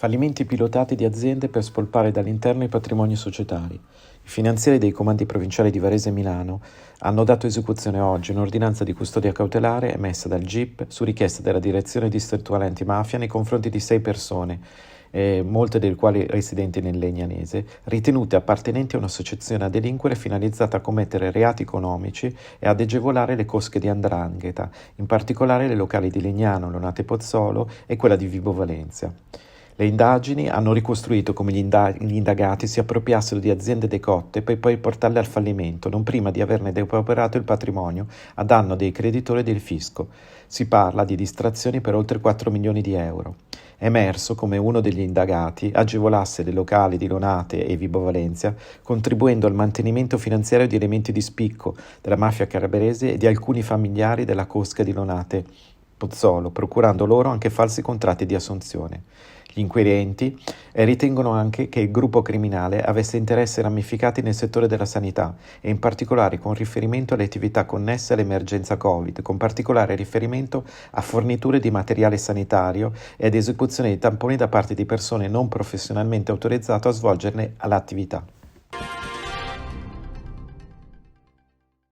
Fallimenti pilotati di aziende per spolpare dall'interno i patrimoni societari. I finanzieri dei comandi provinciali di Varese e Milano hanno dato esecuzione oggi a un'ordinanza di custodia cautelare emessa dal GIP su richiesta della Direzione Distrettuale Antimafia nei confronti di 6 persone, molte delle quali residenti nel Legnanese, ritenute appartenenti a un'associazione a delinquere finalizzata a commettere reati economici e ad agevolare le cosche di 'ndrangheta, in particolare le locali di Legnano, Leonate Pozzolo e quella di Vibo Valentia. Le indagini hanno ricostruito come gli indagati si appropriassero di aziende decotte per poi portarle al fallimento, non prima di averne depauperato il patrimonio a danno dei creditori e del fisco. Si parla di distrazioni per oltre 4 milioni di euro. È emerso come uno degli indagati agevolasse le locali di Leonate e Vibo Valentia, contribuendo al mantenimento finanziario di elementi di spicco della mafia calabrese e di alcuni familiari della cosca di Leonate Pozzolo, procurando loro anche falsi contratti di assunzione. Gli inquirenti ritengono anche che il gruppo criminale avesse interessi ramificati nel settore della sanità e in particolare con riferimento alle attività connesse all'emergenza Covid, con particolare riferimento a forniture di materiale sanitario e ad esecuzione di tamponi da parte di persone non professionalmente autorizzate a svolgerne l'attività.